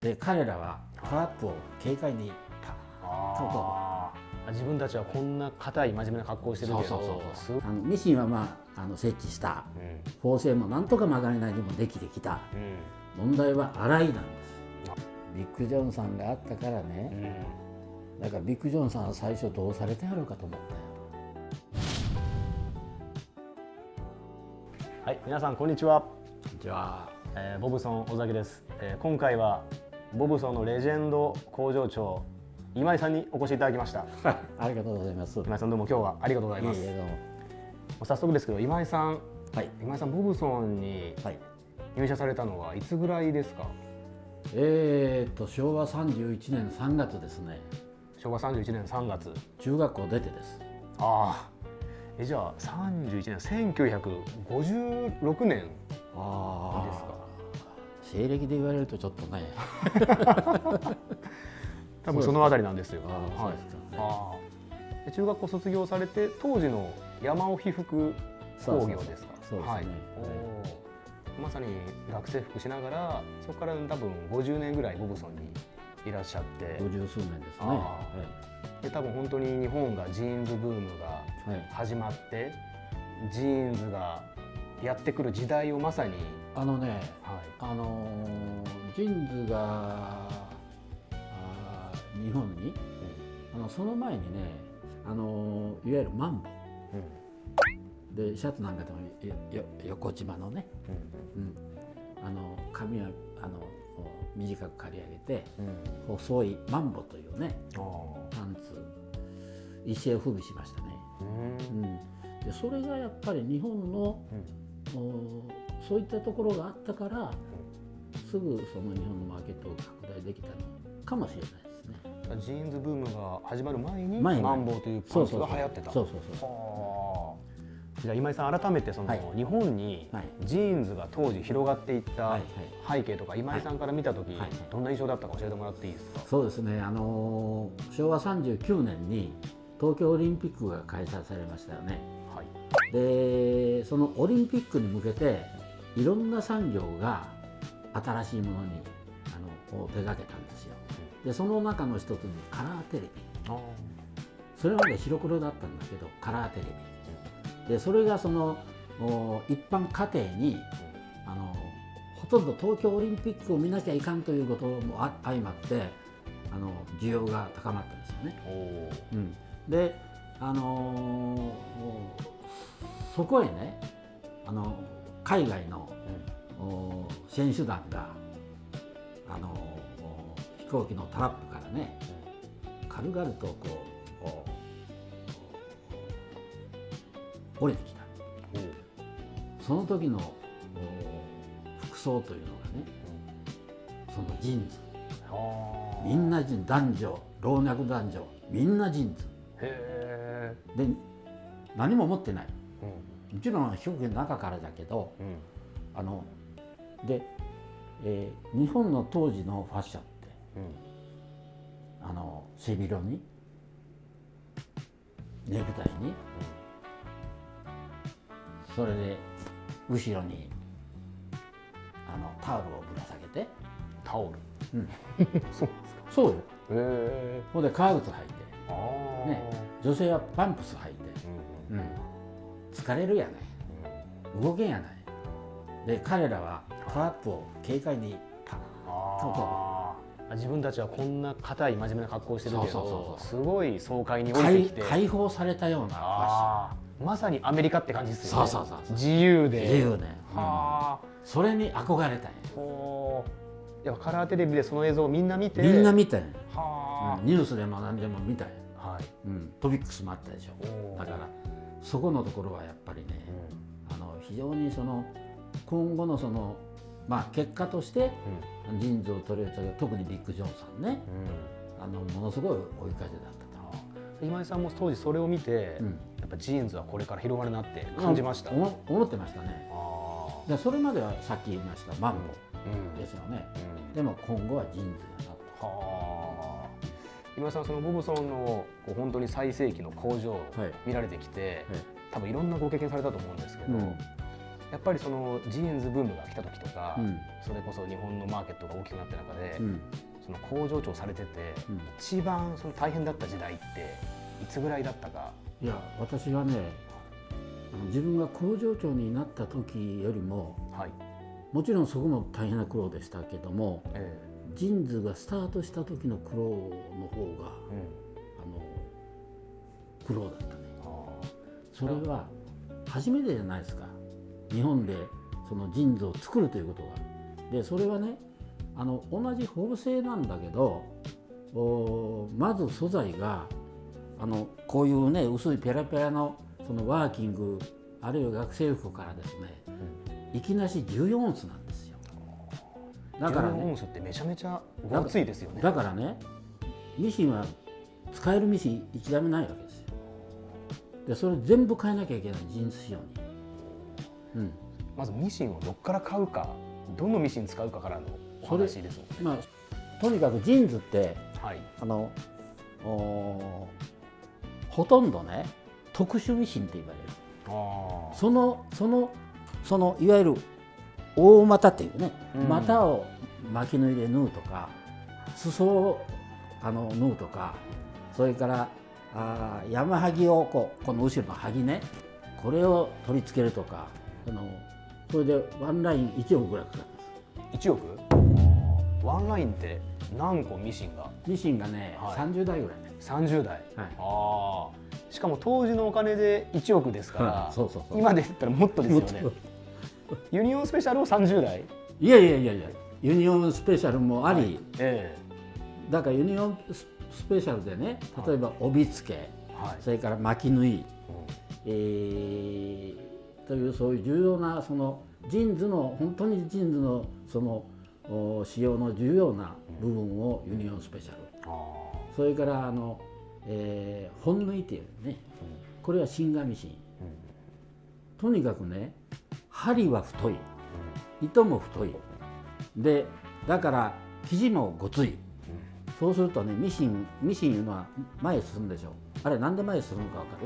で彼らはトラップを軽快に自分たちはこんな硬い真面目な格好をしてるけど、ミシンは設置した、縫製もなんとか曲がりなりにもできてきた、問題は洗いなんです。ビッグ・ジョンさんがあったからね、だからビッグ・ジョンさんは最初どうされてやろうかと思ったよ。はい、皆さんこんにちは。こんにちは。ボブソン尾崎です。今回はボブソンのレジェンド工場長今井さんにお越しいただきましたありがとうございます。今井さんどうも今日はありがとうございます。早速ですけど今井さん、ボブソンに入社されたのはいつぐらいですか？昭和31年3月ですね。昭和31年3月。中学校出てです。ああ、じゃあ31年1956年ですか？西暦で言われるとちょっとね多分そのあたりなんですよ。中学校卒業されて当時の山尾被服工業ですか？そうですね。まさに学生服しながらそこから多分50年ぐらいボブソンにいらっしゃって50数年ですね。で多分本当に日本がジーンズブームが始まって、ジーンズがやってくる時代をまさにジーンズが日本に、その前にねいわゆるマンボ、でシャツなんかでも横縞のね、髪は短く刈り上げて、細いマンボというねパンツ一世を風靡しましたね。でそれがやっぱり日本の、そういったところがあったからすぐその日本のマーケットを拡大できたのかもしれないですね。ジーンズブームが始まる前にマンボウというパンツが流行ってた。じゃあ今井さん改めてその日本にジーンズが当時広がっていった背景とか今井さんから見た時どんな印象だったか教えてもらっていいですか？そうですね、昭和39年に東京オリンピックが開催されましたよね。でそのオリンピックに向けていろんな産業が新しいものに手がけたんですよ。でその中の一つにカラーテレビ、それまで白黒だったんだけどカラーテレビで、それがその一般家庭にほとんど東京オリンピックを見なきゃいかんということも相まって需要が高まったんですよね。でそこへね海外の選手団が飛行機のタラップからね軽々とこう降りてきた。その時の服装というのがね、そのジーンズ、みんなジーンズ、男女老若男女みんなジーンズで何も持ってない。もちろん飛行機の中からだけど、で、日本の当時のファッションって、背広にネクタイに、それで後ろにタオルをぶら下げて。タオル？そうですか。そうよ。ほんで革靴履いて、ね、女性はパンプス履いて、疲れるやない、動けんやない。で彼らはトラップを軽快にパーッと自分たちはこんな硬い真面目な格好をしてるけど、すごい爽快に降りてきて解放されたようなファッション。まさにアメリカって感じですよね。そう自由で。自由ね。それに憧れたんや。カラーテレビでその映像をみんな見て。みんな見たんや。ニュースでも何でも見たんや。トピックスもあったでしょ。だからそこのところはやっぱりね、非常にその今後のその結果としてジーンズを取り入れた特にビッグ・ジョンさんね、ものすごい追い風だったと。今井さんも当時それを見て、やっぱジーンズはこれから広がるなって感じました？思ってましたね。でそれまではさっき言いましたマンボですよね。でも今後はジーンズやなと。今井さんそのボブソンの本当に最盛期の工場を見られてきて、多分いろんなご経験されたと思うんですけど、やっぱりそのジーンズブームが来た時とか、それこそ日本のマーケットが大きくなった中で、その工場長されてて、一番その大変だった時代っていつぐらいだったか。いや、私はね、自分が工場長になった時よりも、もちろんそこも大変な苦労でしたけども、ジーンズがスタートした時の苦労の方が、苦労だったね。それは初めてじゃないですか、日本でそのジーンズを作るということが。でそれはね、同じ縫製なんだけど、まず素材がこういうね、薄いペラペラのそのワーキングあるいは学生服からですね、いきなし14オンスなんですよ。だからね、14オンスってめちゃめちゃ分厚いですよね。だからね、ミシンは使えるミシン1台もないわけですよ。でそれ全部変えなきゃいけない、ジーンズ仕様に。まずミシンをどっから買うか、どのミシン使うかからのお話ですもんね。とにかくジーンズって、ほとんどね、特殊ミシンって言われる。そのいわゆる大股っていうね、股を巻き縫いで縫うとか、裾を縫うとか、それから山はぎをこの後ろのはぎね、これを取り付けるとか、それでワンライン1億ぐらいかかるんです。1億？ワンラインって何個ミシンがね、30台ぐらいね。30台、しかも当時のお金で1億ですから、今で言ったらもっとですよね。ユニオンスペシャルを30台？いや、ユニオンスペシャルもあり、だからユニオンスペシャルでね、例えば帯付け、それから巻き縫い、というそういう重要なそのジーンズの、本当にジーンズのその仕様の重要な部分をユニオンスペシャル、それから本縫いっていうね、これはシンガーミシン。とにかくね、針は太い、糸も太いで、だから生地もごつい。そうするとね、ミシンいうのは前へ進むでしょ。あれなんで前へ進むか分か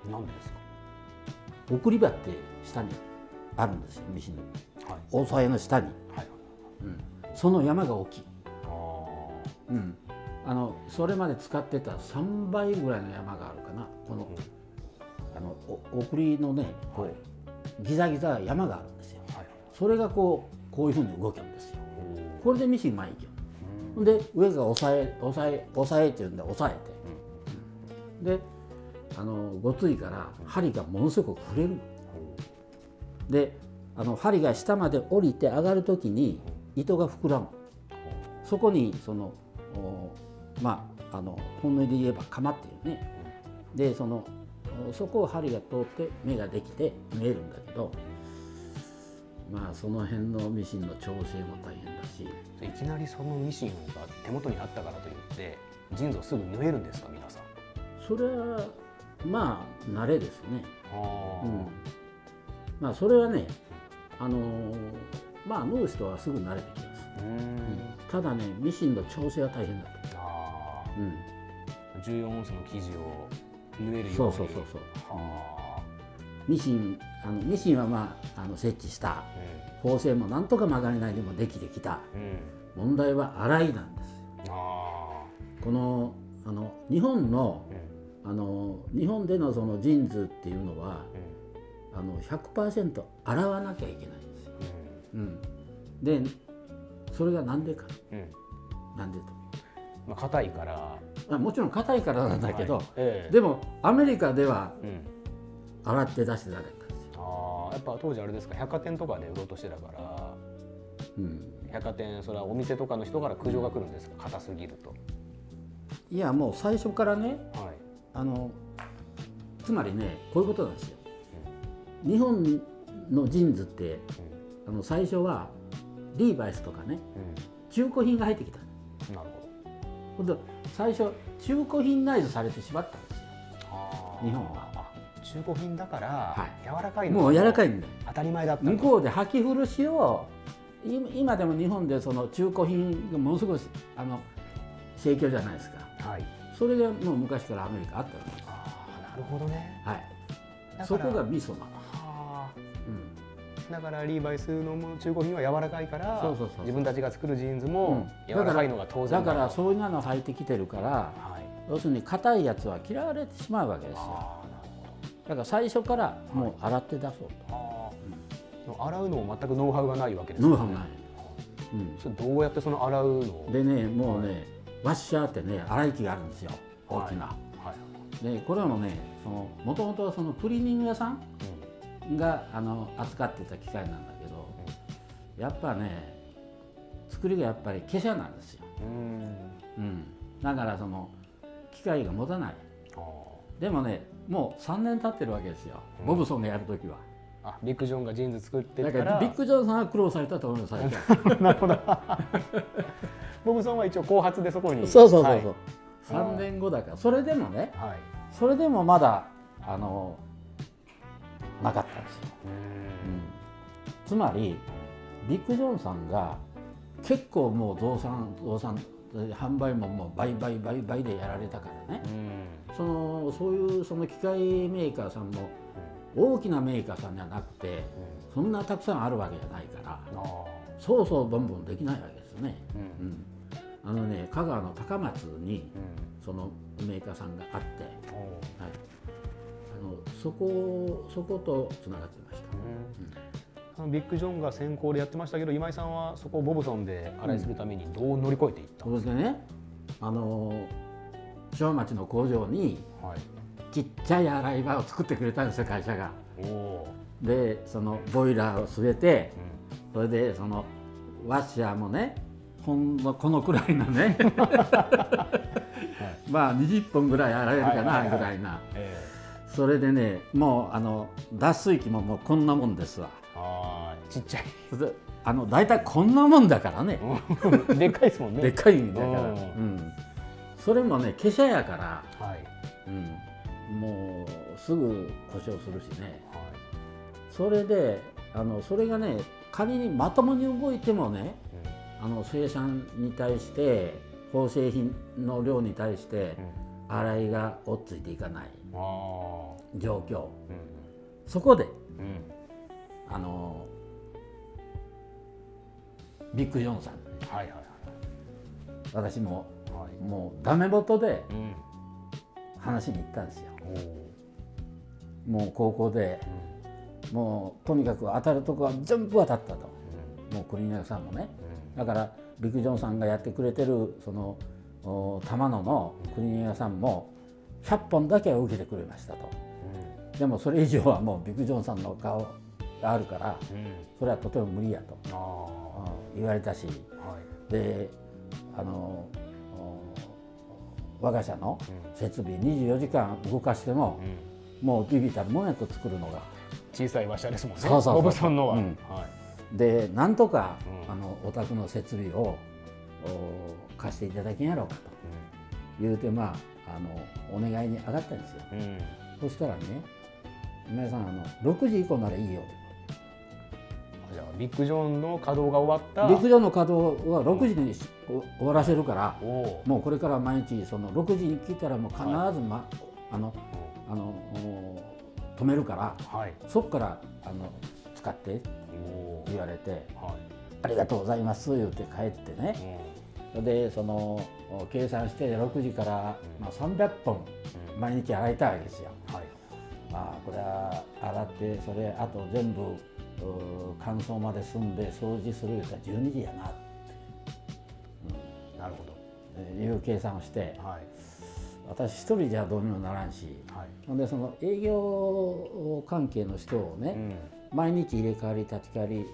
る？なんでですか？送り場って下にあるんですよ、ミシンの、押さえの下に、その山が大きい。それまで使ってた3倍ぐらいの山があるかな。この送りのね、こうギザギザ山があるんですよ。それがこういうふうに動くんですよ。これでミシン前行く。で上が押さえっていうんで押さえて、でごついから針がものすごく触れる。で針が下まで降りて上がるときに糸が膨らむ。そこにその本音で言えば鎌っていうね、でそこを針が通って目ができて見えるんだけど、その辺のミシンの調整も大変だし。いきなりそのミシンが手元にあったからといってジーンズをすぐ縫えるんですか、皆さん？それは慣れですね。それはね、縫う人はすぐ慣れてきます。ただね、ミシンの調整は大変だと。14オンスの生地を縫えるように。そう。ミシンは設置した、縫製もなんとか曲がりないでもできてきた。問題は洗いなんですよ。この日本でのそのジーンズっていうのは、100% 洗わなきゃいけないんですよ。でそれがなんでか、なんでと。硬いから。もちろん硬いからなんだけど、でもアメリカでは洗って出してなかったんですよ。やっぱ当時あれですか、百貨店とかで売ろうとしてたから、百貨店、それはお店とかの人から苦情が来るんですか、硬すぎると。いや、もう最初からね、つまりね、こういうことなんですよ。日本のジーンズって、最初はリーバイスとかね、中古品が入ってきた。なるほど。最初中古品内図されてしまったんですよ、日本は。中古品だから柔らかいの、もう柔らかいんだよ。当たり前だった。向こうで履き古しを、今でも日本でその中古品がものすごい盛況じゃないですか。それがもう昔からアメリカあったんです。なるほどね。そこがミソなの。だからリーバイスの中古品は柔らかいから、自分たちが作るジーンズも柔らかいのが当然だからそういうの履いてきてるから、要するに硬いやつは嫌われてしまうわけですよ。だから最初からもう洗って出そうと。洗うのも全くノウハウがないわけですよね。ノウハウない。それどうやってその洗うのでね、もうね、ワッシャーってね、洗い機があるんですよ、大きな。でこれもね、もともとそのクリーニング屋さんが扱ってた機械なんだけど、やっぱね、作りがやっぱり華奢なんですよ。だからその機械が持たない。でもね、もう3年経ってるわけですよ、ボブソンがやるときは。ビッグ・ジョンがジーンズ作ってから。だからビッグ・ジョンさんは苦労されたと思います、最初。なるほど。ボブソンは一応後発でそこに。そう3年後だから。それでもね、それでもまだなかったんですよ。つまりビッグ・ジョンさんが結構もう増産販売ももう倍でやられたからね、そういうその機械メーカーさんも大きなメーカーさんじゃなくて、そんなたくさんあるわけじゃないから、そうボンボンできないわけですね。香川の高松にそのメーカーさんがあって、そことつながってました。ビッグ・ジョンが先行でやってましたけど、今井さんはそこをボブソンで洗いするためにどう乗り越えていったんですか？そうですね、昭和町の工場にちっちゃい洗い場を作ってくれたんですよ、会社が。でそのボイラーを据えて、それでそのワッシャーもね、このくらいのねまあ20本ぐらい洗えるかなぐらいな。それでね、もう脱水機ももうこんなもんですわ。ちっちゃい。だいたいこんなもんだからね。でっかいですもんね。でっかいんだから。それもね、華奢やから、もうすぐ故障するしね。それでそれがね、仮にまともに動いてもね、生産に対して縫製品の量に対して洗いが追っついていかない状況、そこで、ビッグ・ジョンさんに、私も、もうダメ元で話しに行ったんですよ。もう高校で、もうとにかく当たるとこは全部当たったと、もうクリーニング屋さんもね。だからビッグ・ジョンさんがやってくれてるその玉野のクリーニング屋さんも100本だけは受けてくれましたと、でもそれ以上はもうビッグ・ジョンさんの顔があるから、それはとても無理やと言われたし、で我が社の設備24時間動かしても、もうビビたるもんやと作るのが。小さい馬車ですもんね、ボブソンのは。でなんとかお宅の設備を貸していただけんやろうかと言うて、お願いに上がったんですよ。そしたらね、今井さん6時以降ならいいよと。じゃあビッグ・ジョンの稼働が終わった。ビッグ・ジョンの稼働は6時に終わらせるから、もうこれから毎日その6時に来たらもう必ず、止めるから、そこから使ってって言われて、ありがとうございます言って帰ってね、でその計算して6時から300本毎日洗いたいわけですよ。これは洗って、それあと全部乾燥まで済んで掃除する言ったら12時やなって、なるほどいう計算をして、私一人じゃどうにもならんし、でその営業関係の人をね、毎日入れ替わり立ち替わり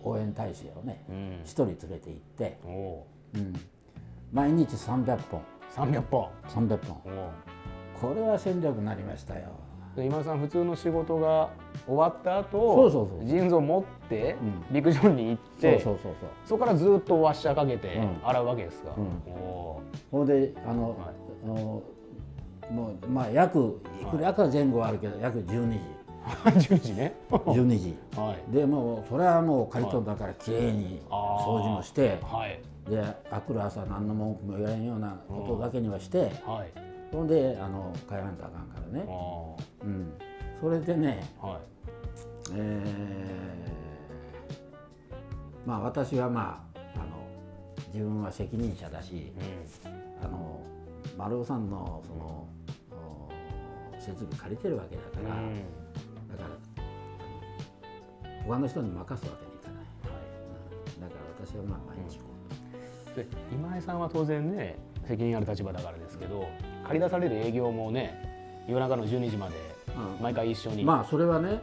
応援体制をね、一人連れて行って、毎日300本。これは戦力になりましたよ。今田さん、普通の仕事が終わった後、ジーンズを持ってビッグ・ジョンに行って、そこからずっとワッシャーかけて洗うわけですか。ほんでもう約いくらか前後はあるけど、約12時。10時ね。12時。でもうそれはもう刈り取んだからきれいに掃除もして、であくる朝何の文句も言われんようなことだけにはして、ほんで帰らんとあかんからね。それでね、まあ私は自分は責任者だし、丸尾さんのその設備借りてるわけだから、だから他の人に任すわけにいかない、だから私は毎日こう、で今井さんは当然ね責任ある立場だからですけど、借り出される営業もね夜中の12時まで毎回一緒に、まあそれはね、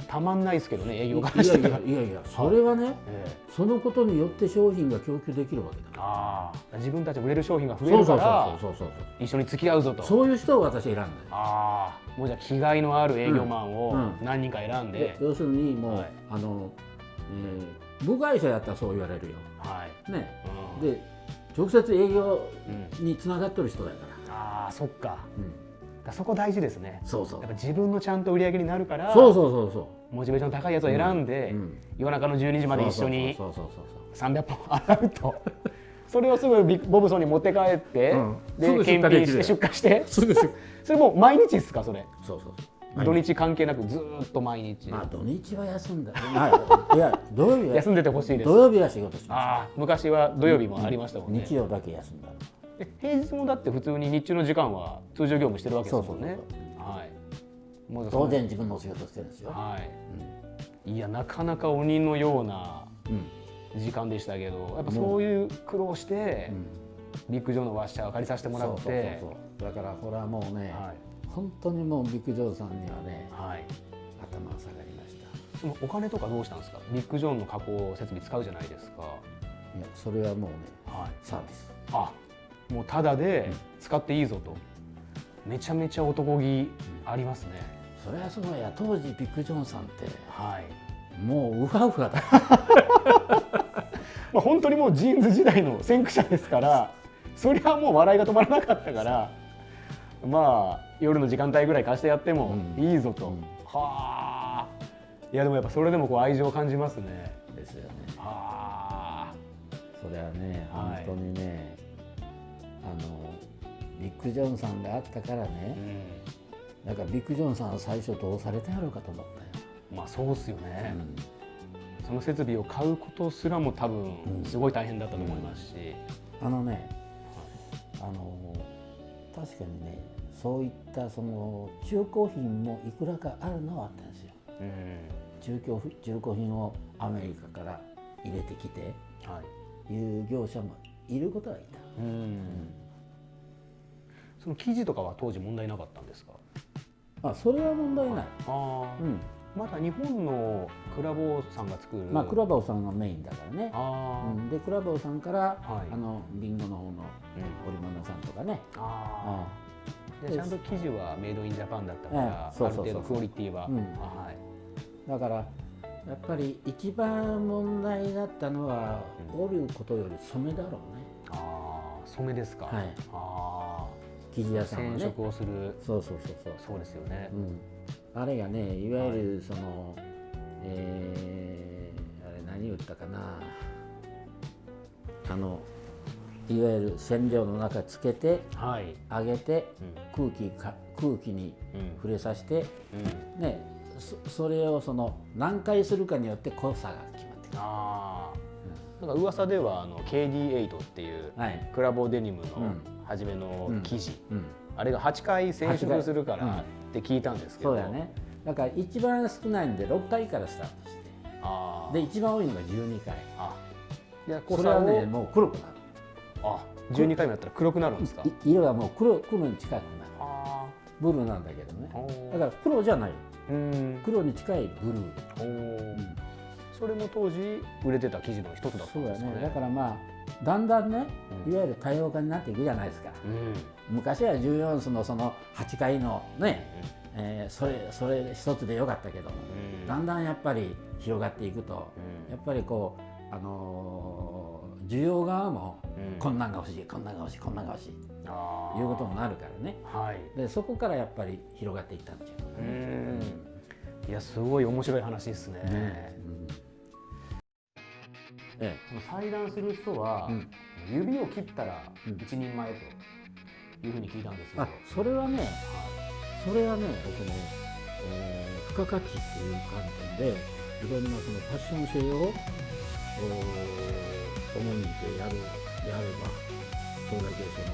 たまんないですけどね、営業からしたら。いやそれはね、そのことによって商品が供給できるわけだ。自分たち売れる商品が増えるから一緒に付き合うぞと。そういう人を私選んだ。もうじゃあ気概のある営業マンを何人か選んで、要するにもう部外者やったらそう言われるよ。ね、で直接営業につながってる人だから。そっか。そこ大事ですね。やっぱ自分のちゃんと売り上げになるから、モチベーション高いやつを選んで、夜中の12時まで一緒に300本洗うと、それをすぐボブソンに持って帰って、で検品して出荷して、それもう毎日ですか、それ。土日関係なくずっと毎日。土日は休んだ。いや土曜日は休んでてほしいです。土曜日は仕事します。昔は土曜日もありましたもんね。日曜だけ休んだ。平日もだって普通に日中の時間は通常業務してるわけですもんね。当然自分の仕事してるんですよ。いやなかなか鬼のような時間でしたけど、やっぱそういう苦労してビッグジョーのワッシャーを借りさせてもらって、だからこれはもうね、本当にもうビッグジョーさんにはね、頭が下がりました。そのお金とかどうしたんですか？ビッグジョーの加工設備使うじゃないですか。いやそれはもうね、サービス。もうタダで使っていいぞと、めちゃめちゃ男気ありますね。それはすごいや。当時ビッグジョンさんって、もうウハウハだ本当にもうジーンズ時代の先駆者ですから、そりゃもう笑いが止まらなかったから、夜の時間帯ぐらい貸してやってもいいぞと。いやでもやっぱそれでもこう愛情を感じますね。ですよね。それはね、本当にね、ビッグジョンさんがあったからね、なんかビッグジョンさんは最初どうされてやろうかと思ったよ。そうっすよね。その設備を買うことすらも多分すごい大変だったと思いますし、確かにね、そういったその中古品もいくらかあるのはあったんですよ。中古品をアメリカから入れてきていう業者もいることはいた。その生地とかは当時問題なかったんですか？それは問題ない。まだ日本のクラボーさんが作る、クラボーさんがメインだからね。でクラボーさんからリンゴの方の織物さんとかね。ちゃんと生地はメイドインジャパンだったから、ある程度クオリティは。だからやっぱり一番問題だったのは織ることより染めだろうね。染めですか。生地屋さんはね、染色をする。そうですよね。あれがね、いわゆるその、あれ何言ったかな、いわゆる染料の中つけて、揚げて、空気に触れさせて、それをその何回するかによって濃さが決まってくる。なんか噂ではKD8 っていうクラボーデニムの初めの生地、あれが8回染色するからって聞いたんですけど。そうやね。だから一番少ないんで6回からスタートして、で一番多いのが12回。それはね、もう黒くなる。12回もやったら黒くなるんですか？色がもう黒に近くなる。ブルーなんだけどね。だから黒じゃない。黒に近いブルー。それも当時売れてた生地の一つだったんですかね。だからだんだんね、いわゆる多様化になっていくじゃないですか。昔は14スのその8回のね、それ一つでよかったけども、だんだんやっぱり広がっていくと、やっぱりこう需要側もこんなんが欲しい、こんなんが欲しい、こんなんが欲しいいうことになるからね。でそこからやっぱり広がっていったんですよ。いやすごい面白い話ですね。裁断する人は指を切ったら一人前というふうに聞いたんですけど、それはね僕ね、付加価値っていう観点でいろんなそのファッション性を重んじてやるであれば、それだけその